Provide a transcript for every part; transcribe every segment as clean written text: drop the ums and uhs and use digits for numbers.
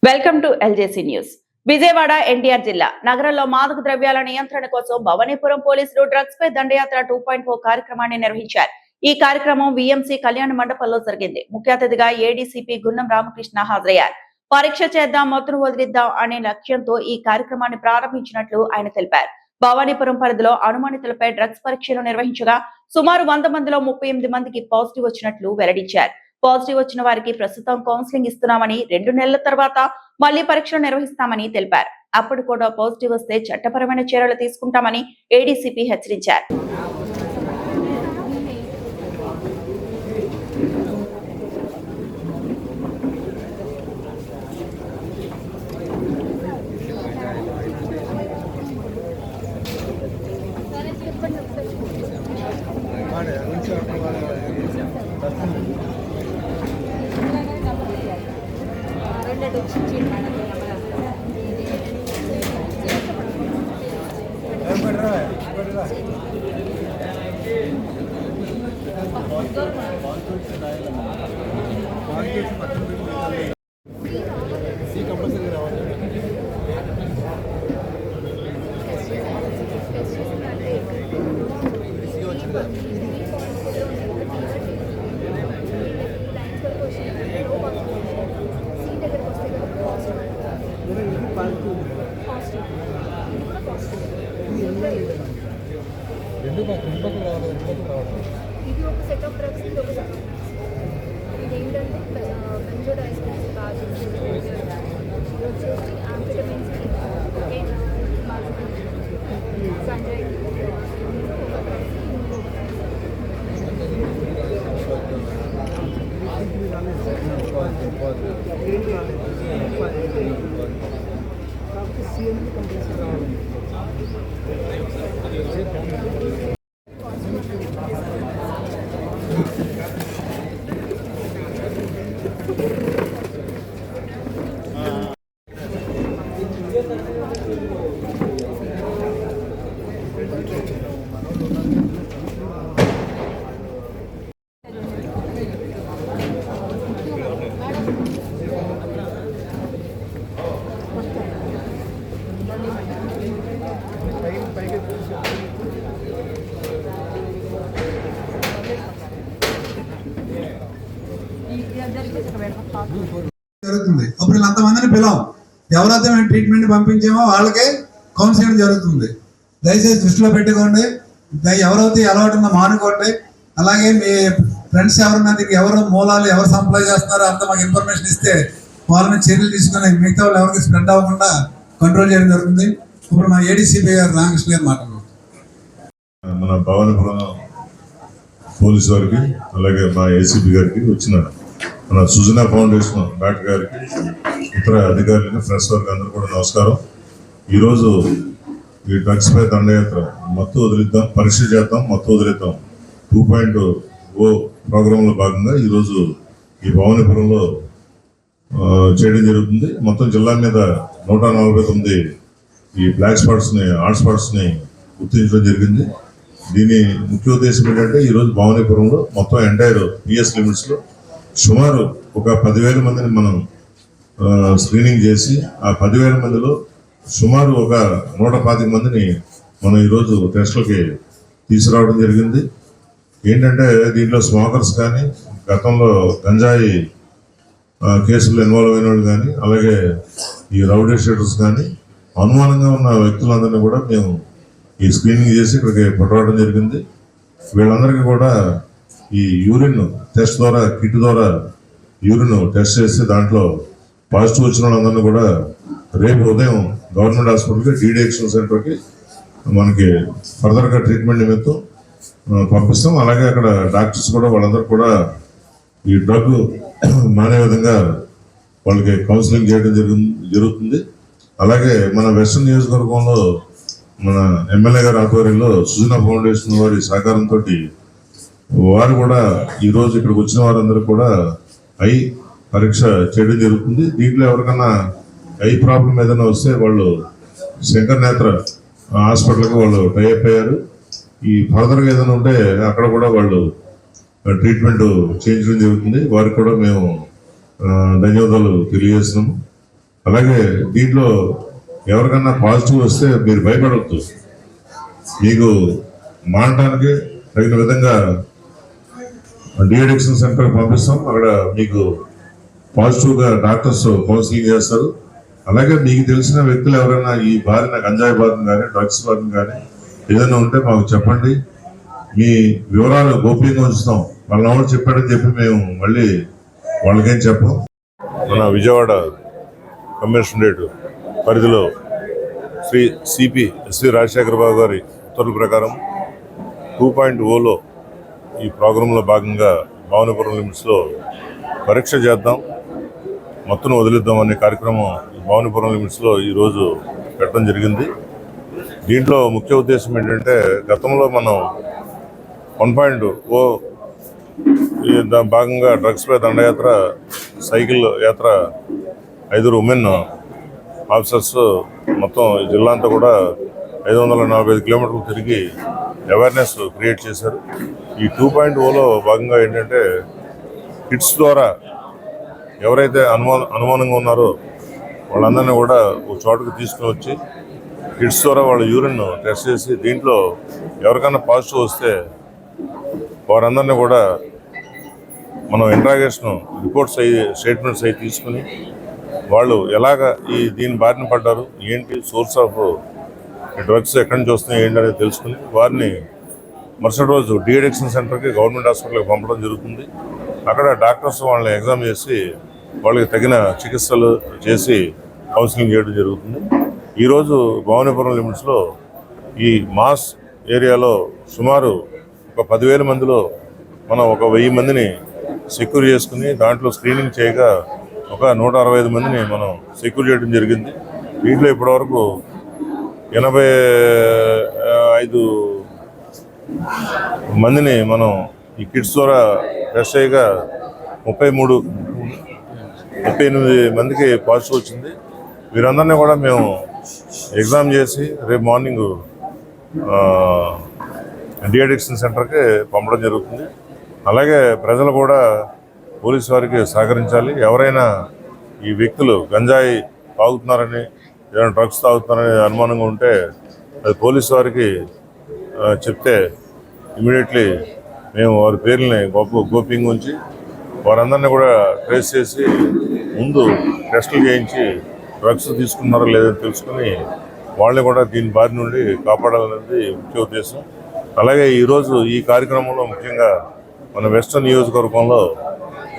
Welcome to LJC news. Vijayawada NTR జిల్లా నగరంలో మాదక ద్రవ్యాల నియంత్రణ కోసం భవానీపురం పోలీసులు డ్రగ్స్ పై దండయాత్ర 2.0 కార్యక్రమాన్ని నిర్వహించారు. ఈ కార్యక్రమం విఎంసీ కళ్యాణ మండపంలో జరిగింది. ముఖ్య అతిథిగా ఏడీసీపీ గున్నం రామకృష్ణ హాజరయ్యారు. పరీక్ష చేద్దాం, మత్తును వదిలిద్దాం అనే లక్ష్యంతో ఈ కార్యక్రమాన్ని ప్రారంభించినట్లు ఆయన తెలిపారు. భవానీపురం పరిధిలో అనుమానితులపై డ్రగ్స్ పరీక్షలు నిర్వహించగా సుమారు 100 మందిలో 38 మందికి పాజిటివ్ వచ్చినట్లు వెల్లడించారు. పాజిటివ్ వచ్చిన వారికి ప్రస్తుతం కౌన్సిలింగ్ ఇస్తున్నామని, 2 నెలల తర్వాత మళ్లీ పరీక్షలు నిర్వహిస్తామని తెలిపారు. అప్పుడు కూడా పాజిటివ్ వస్తే చట్టపరమైన చర్యలు తీసుకుంటామని ఏడీసీపీ హెచ్చరించారు. ఇది ఒక సెట్ ఆఫ్ డ్రగ్స్, ఇది ఒక సెట్ ఆఫ్ ఇది ఏంటంటే బెంజోడైజెపిన్స్ కాదు, ఇది వచ్చేసి ఆంఫెటమిన్స్, సంజయ్ జరుగుతుంది. అప్పుడు అంతమందిని పిలవం. ఎవరైతే మేము ట్రీట్మెంట్ పంపించామో వాళ్ళకే కౌన్సిలింగ్ జరుగుతుంది. దయచేసి దృష్టిలో పెట్టుకోండి. ఎవరైతే అలవాటు ఉందో మానుకోండి. అలాగే మీ ఫ్రెండ్స్ ఎవరన్నా దీనికి ఎవరు మూలాలు ఎవరు సప్లై చేస్తున్నారో అంత మాకు ఇన్ఫర్మేషన్ ఇస్తే వాళ్ళని చర్యలు తీసుకుని మిగతా వాళ్ళు ఎవరికి స్ప్రెడ్ అవ్వకుండా కంట్రోల్ చేయడం జరుగుతుంది. ఇప్పుడు మన ఏడీసీపీ గారు రామకృష్ణ గారు మాట్లాడుతున్నారు. మన భవానీపురం పోలీసు వారికి, అలాగే మా ఏసీపీ గారికి, వచ్చిన మన సుజనా ఫౌండేషన్ డాక్టర్ గారికి, ఇతర అధికారులకి, ప్రెస్ వారికి అందరూ కూడా నమస్కారం. ఈరోజు ఈ డ్రగ్స్ పై దండయాత్ర మత్తు వదిలిద్దాం, పరీక్ష చేద్దాం, మత్తు వదిలిద్దాం 2.0 ప్రోగ్రాంలో భాగంగా ఈరోజు ఈ భవానీపురంలో చేయడం జరుగుతుంది. మొత్తం జిల్లా మీద 149 ఈ బ్లాక్ స్పాట్స్ని, హాట్ స్పాట్స్ని గుర్తించడం జరిగింది. దీని ముఖ్య ఉద్దేశం ఏంటంటే ఈరోజు భవానీపురంలో మొత్తం ఎంటైర్ పిఎస్ లిమిట్స్లో సుమారు ఒక 10,000 మందిని మనం స్క్రీనింగ్ చేసి, ఆ 10,000 మందిలో సుమారు ఒక 125 మందిని మనం ఈరోజు టెస్టులకి తీసుకురావడం జరిగింది. ఏంటంటే దీంట్లో స్మోకర్స్ కానీ, గతంలో గంజాయి కేసులు ఇన్వాల్వ్ అయిన వాళ్ళు కానీ, అలాగే ఈ రౌడీ షీటర్స్ కానీ, అనుమానంగా ఉన్న వ్యక్తులందరినీ కూడా మేము ఈ స్క్రీనింగ్ చేసి ఇక్కడికి పట్టుకోవడం జరిగింది. వీళ్ళందరికీ కూడా ఈ యూరిన్ టెస్ట్ ద్వారా, కిట్ ద్వారా యూరిన్ టెస్ట్ చేసి దాంట్లో పాజిటివ్ వచ్చిన వాళ్ళందరినీ కూడా రేపు ఉదయం గవర్నమెంట్ హాస్పిటల్కి, డీడీఎక్షన్ సెంటర్కి మనకి ఫర్దర్గా ట్రీట్మెంట్ నిమిత్తం పంపిస్తాం. అలాగే అక్కడ డాక్టర్స్ కూడా వాళ్ళందరూ కూడా ఈ డ్రగ్ మానే విధంగా వాళ్ళకి కౌన్సిలింగ్ చేయడం జరుగుతుంది. అలాగే మన వెస్టర్న్ నియోజకవర్గంలో మన ఎమ్మెల్యే గారి ఆధ్వర్యంలో సుజనా ఫౌండేషన్ వారి సహకారంతో వారు కూడా ఈరోజు ఇక్కడికి వచ్చిన వారందరూ కూడా ఐ పరీక్ష చేయడం జరుగుతుంది. దీంట్లో ఎవరికన్నా ఐ ప్రాబ్లం ఏదైనా వస్తే వాళ్ళు శంకర్ నేత్ర హాస్పిటల్కి వాళ్ళు టైఅప్ అయ్యారు. ఈ ఫర్దర్గా ఏదైనా ఉంటే అక్కడ కూడా వాళ్ళు ట్రీట్మెంట్ చేయించడం జరుగుతుంది. వారికి కూడా మేము ధన్యవాదాలు తెలియజేస్తున్నాము. అలాగే దీంట్లో ఎవరికన్నా పాజిటివ్ వస్తే మీరు భయపడవద్దు. మీకు మానడానికి తగిన విధంగా డిఅడిక్షన్ సెంటర్కి పంపిస్తాం. అక్కడ మీకు పాజిటివ్గా డాక్టర్స్ కౌన్సిలింగ్ చేస్తారు. అలాగే మీకు తెలిసిన వ్యక్తులు ఎవరైనా ఈ బారిన గంజాయి బారిన కానీ డ్రగ్స్ బారిన కానీ ఏదైనా ఉంటే మాకు చెప్పండి. మీ వివరాలు గోప్యంగా ఉంచుతాం. వాళ్ళ చెప్పాడని చెప్పి మేము మళ్ళీ వాళ్ళకేం చెప్పం. మన విజయవాడ కమిషనరేట్ పరిధిలో శ్రీ సిపి ఎస్వి రాజశేఖర బాబు గారి ఉత్తర్వుల ప్రకారం 2.0లో ఈ ప్రోగ్రాంలో భాగంగా భవానీపురం లిమిట్స్లో పరీక్ష చేద్దాం, మత్తును వదిలిద్దాం అనే కార్యక్రమం భవానీపురం లిమిట్స్లో ఈరోజు పెట్టడం జరిగింది. దీంట్లో ముఖ్య ఉద్దేశం ఏంటంటే, గతంలో మనం 1.0 భాగంగా డ్రగ్స్పై దండయాత్ర సైకిల్ యాత్ర 5 ఉమెన్ ఆఫీసర్స్ మొత్తం ఈ జిల్లా అంతా కూడా 545 కిలోమీటర్లు తిరిగి అవేర్నెస్ క్రియేట్ చేశారు. ఈ 2.0లో భాగంగా ఏంటంటే, కిట్స్ ద్వారా ఎవరైతే అనుమానంగా ఉన్నారో వాళ్ళందరినీ కూడా ఒక చోటుకు తీసుకుని వచ్చి కిట్స్ ద్వారా వాళ్ళ యూరిన్ టెస్ట్ చేసి దీంట్లో ఎవరికైనా పాజిటివ్ వస్తే వారందరినీ కూడా మనం ఇంట్రాగేషన్ రిపోర్ట్స్ స్టేట్మెంట్స్ అవి తీసుకుని వాళ్ళు ఎలాగ దీని బారిన పడ్డారు, ఏంటి సోర్స్ ఆఫ్ డ్రగ్స్ ఎక్కడి నుంచి వస్తున్నాయి ఏంటి అనేది తెలుసుకుని వారిని మరుసటి రోజు డిఅడిక్షన్ సెంటర్కి గవర్నమెంట్ హాస్పిటల్కి పంపడం జరుగుతుంది. అక్కడ డాక్టర్స్ వాళ్ళని ఎగ్జామ్ చేసి వాళ్ళకి తగిన చికిత్సలు చేసి కౌన్సిలింగ్ చేయడం జరుగుతుంది. ఈరోజు భవానీపురం లిమిట్స్లో ఈ మాస్ ఏరియాలో సుమారు ఒక 10,000 మందిలో మనం ఒక 1000 మందిని సెక్యూర్ చేసుకుని దాంట్లో స్క్రీనింగ్ చేయగా ఒక 165 మందిని మనం సెక్యూర్ చేయడం జరిగింది. దీంట్లో ఇప్పటివరకు 85 మందిని మనం ఈ కిట్స్ ద్వారా టెస్ట్ చేయగా 38 మందికి పాజిటివ్ వచ్చింది. వీరందరినీ కూడా మేము ఎగ్జామ్ చేసి రేపు మార్నింగ్ డిఅడిక్షన్ సెంటర్కి పంపడం జరుగుతుంది. అలాగే ప్రజలు కూడా పోలీసు వారికి సహకరించాలి. ఎవరైనా ఈ వ్యక్తులు గంజాయి తాగుతున్నారని ఏదైనా డ్రగ్స్ తాగుతున్నారని అనుమానంగా ఉంటే అది పోలీసు వారికి చెప్తే ఇమీడియట్లీ మేము వారి పేర్లని గోప్యంగా ఉంచి వారందరినీ కూడా ట్రేస్ చేసి ముందు టెస్టులు చేయించి డ్రగ్స్ తీసుకున్నారో లేదని తెలుసుకుని వాళ్ళని కూడా దీని బారి నుండి కాపాడాలనేది ముఖ్య ఉద్దేశం. అలాగే ఈరోజు ఈ కార్యక్రమంలో ముఖ్యంగా మన వెస్ట్ నియోజకవర్గంలో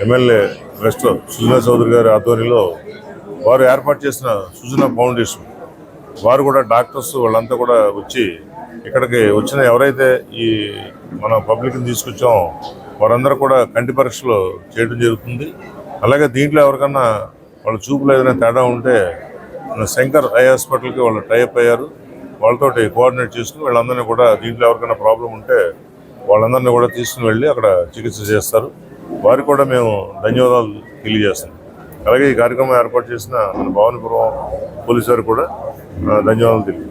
ఎమ్మెల్యే వెస్ట్ సుజనా చౌదరి గారి ఆధ్వర్యంలో వారు ఏర్పాటు చేసిన సుజనా ఫౌండేషన్ వారు కూడా డాక్టర్స్ వాళ్ళంతా కూడా వచ్చి ఇక్కడికి వచ్చిన ఎవరైతే ఈ మన పబ్లిక్ని తీసుకొచ్చామో వారందరూ కూడా కంటి పరీక్షలు చేయడం జరుగుతుంది. అలాగే దీంట్లో ఎవరికన్నా వాళ్ళ చూపులో ఏదైనా తేడా ఉంటే శంకర్ ఐ హాస్పిటల్కి వాళ్ళు టైఅప్ అయ్యారు. వాళ్ళతోటి కోఆర్డినేట్ చేసుకుని వీళ్ళందరినీ కూడా దీంట్లో ఎవరికైనా ప్రాబ్లం ఉంటే వాళ్ళందరినీ కూడా తీసుకుని వెళ్ళి అక్కడ చికిత్స చేస్తారు. వారికి కూడా మేము ధన్యవాదాలు తెలియజేస్తున్నాం. అలాగే ఈ కార్యక్రమం ఏర్పాటు చేసిన మన భవానీపురం పోలీసు వారికి కూడా ధన్యవాదాలు తెలియజేస్తాం.